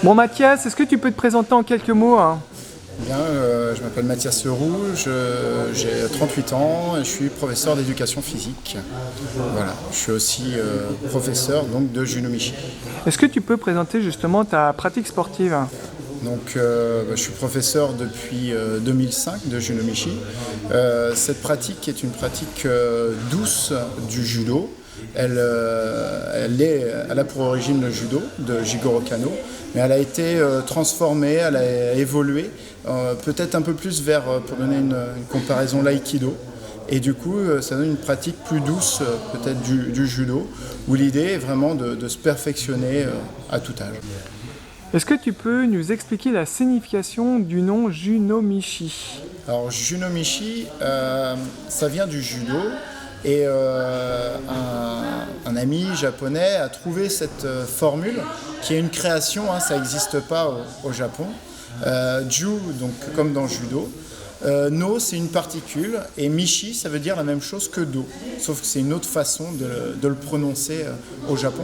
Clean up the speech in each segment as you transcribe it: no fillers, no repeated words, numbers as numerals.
Bon Mathias, est-ce que tu peux te présenter en quelques mots hein? Bien, je m'appelle Mathias Leroux, j'ai 38 ans et je suis professeur d'éducation physique. Voilà, je suis aussi professeur donc, de Judo-Michi. Est-ce que tu peux présenter justement ta pratique sportive? Donc, je suis professeur depuis 2005 de Judo-Michi. Cette pratique est une pratique douce du judo. Elle a pour origine le judo de Jigoro Kano, mais elle a été transformée, elle a évolué, peut-être un peu plus vers, pour donner une comparaison, l'aïkido. Et du coup, ça donne une pratique plus douce, peut-être du judo, où l'idée est vraiment de se perfectionner à tout âge. Est-ce que tu peux nous expliquer la signification du nom Juno-Michi? Alors, Juno-Michi, ça vient du judo. Et un ami japonais a trouvé cette formule qui est une création, hein, ça n'existe pas au Japon. Ju, donc comme dans judo. No, c'est une particule, et Michi, ça veut dire la même chose que Do, sauf que c'est une autre façon de le prononcer au Japon.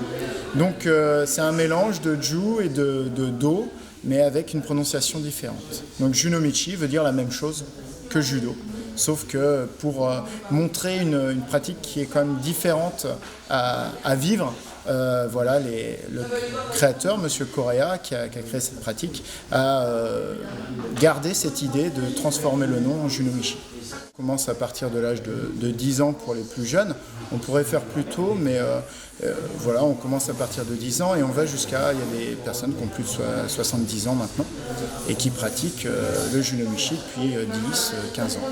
Donc c'est un mélange de Ju et de Do, mais avec une prononciation différente. Donc Juno-Michi veut dire la même chose que judo. Sauf que pour montrer une pratique qui est quand même différente à vivre, voilà, le créateur, M. Correa, qui a créé cette pratique, a gardé cette idée de transformer le nom en Juno-Michi. On commence à partir de l'âge de 10 ans pour les plus jeunes. On pourrait faire plus tôt, mais voilà, on commence à partir de 10 ans et on va jusqu'à... Il y a des personnes qui ont plus de 70 ans maintenant et qui pratiquent le Juno-Michi depuis 10, 15 ans.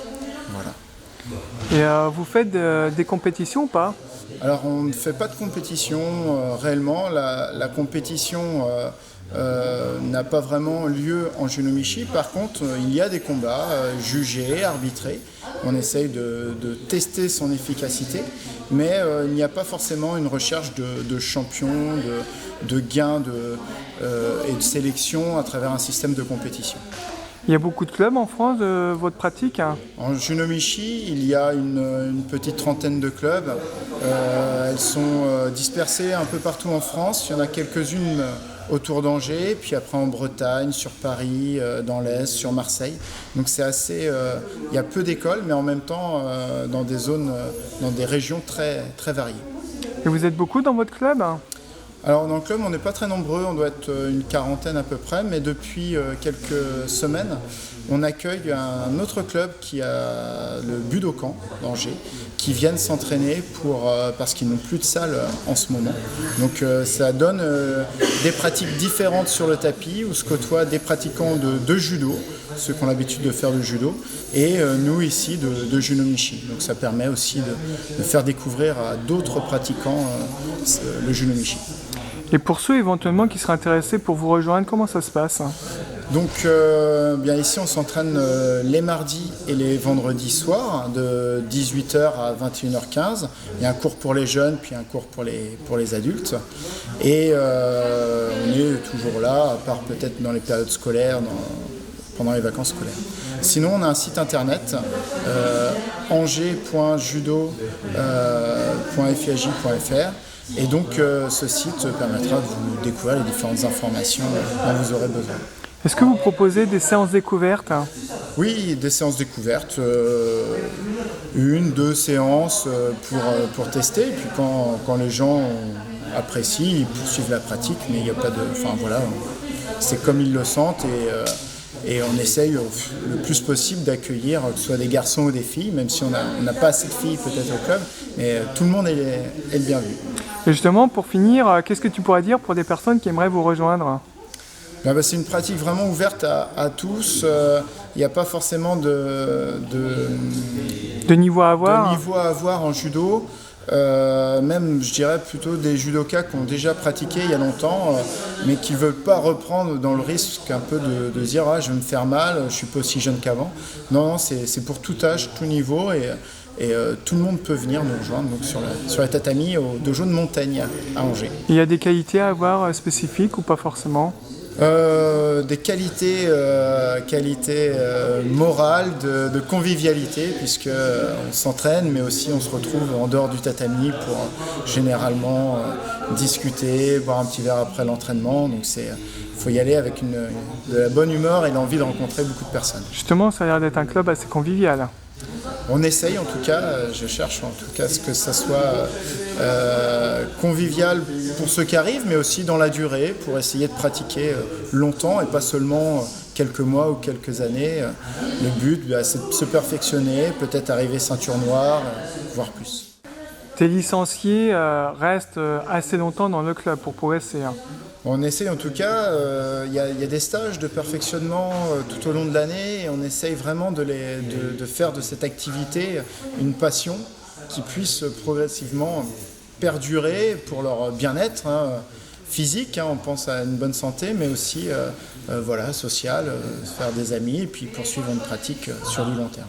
Voilà. Et vous faites des compétitions ou pas? Alors on ne fait pas de compétition réellement. La compétition n'a pas vraiment lieu en Juno-Michi. Par contre, il y a des combats jugés, arbitrés. On essaye de tester son efficacité, mais il n'y a pas forcément une recherche de champions, de gains et de sélection à travers un système de compétition. Il y a beaucoup de clubs en France de votre pratique hein? En Juno-Michi, il y a une petite trentaine de clubs. Elles sont dispersées un peu partout en France. Il y en a quelques-unes autour d'Angers, puis après en Bretagne, sur Paris, dans l'Est, sur Marseille. Donc c'est assez... il y a peu d'écoles, mais en même temps dans des zones, dans des régions très, très variées. Et vous êtes beaucoup dans votre club? Alors dans le club, on n'est pas très nombreux, on doit être une quarantaine à peu près, mais depuis quelques semaines, on accueille un autre club qui a le Budokan d'Angers, qui viennent s'entraîner parce qu'ils n'ont plus de salle en ce moment. Donc ça donne des pratiques différentes sur le tapis, où se côtoient des pratiquants de judo, ceux qui ont l'habitude de faire du judo, et nous ici de Juno-Michi. Donc ça permet aussi de faire découvrir à d'autres pratiquants le Juno-Michi. Et pour ceux éventuellement qui seraient intéressés pour vous rejoindre, comment ça se passe? Donc bien ici on s'entraîne les mardis et les vendredis soirs de 18h à 21h15. Il y a un cours pour les jeunes puis un cours pour les adultes. Et on est toujours là, à part peut-être dans les périodes scolaires, pendant les vacances scolaires. Sinon on a un site internet angers.judo.fiaj.fr. Et donc ce site permettra de vous découvrir les différentes informations dont vous aurez besoin. Est-ce que vous proposez des séances découvertes? Oui, des séances découvertes, 1-2 séances pour tester. Et puis quand les gens apprécient, ils poursuivent la pratique, mais il n'y a pas de... Enfin voilà, c'est comme ils le sentent et on essaye le plus possible d'accueillir que ce soit des garçons ou des filles, même si on n'a pas assez de filles peut-être au club, mais tout le monde est le bienvenu. Et justement, pour finir, qu'est-ce que tu pourrais dire pour des personnes qui aimeraient vous rejoindre? C'est une pratique vraiment ouverte à tous. Il n'y a pas forcément de niveau à avoir. De niveau à avoir en judo. Même, je dirais, plutôt des judokas qui ont déjà pratiqué il y a longtemps, mais qui ne veulent pas reprendre dans le risque un peu de dire « je vais me faire mal, je ne suis pas aussi jeune qu'avant ». Non, c'est pour tout âge, tout niveau, et tout le monde peut venir nous rejoindre donc, sur la tatami au dojo de Montaigne à Angers. Il y a des qualités à avoir spécifiques ou pas forcément? Des qualités morales, de convivialité, puisque on s'entraîne, mais aussi on se retrouve en dehors du tatami pour généralement discuter, boire un petit verre après l'entraînement. Donc faut y aller avec de la bonne humeur et l'envie de rencontrer beaucoup de personnes. Justement, ça a l'air d'être un club assez convivial. On essaye en tout cas, je cherche en tout cas ce que ça soit convivial pour ceux qui arrivent, mais aussi dans la durée, pour essayer de pratiquer longtemps et pas seulement quelques mois ou quelques années. Le but, c'est de se perfectionner, peut-être arriver ceinture noire, voire plus. Tes licenciés restent assez longtemps dans le club pour progresser. On essaye en tout cas, il y a des stages de perfectionnement tout au long de l'année et on essaye vraiment de faire de cette activité une passion qui puisse progressivement perdurer pour leur bien-être physique, on pense à une bonne santé, mais aussi sociale, faire des amis et puis poursuivre une pratique sur du long terme.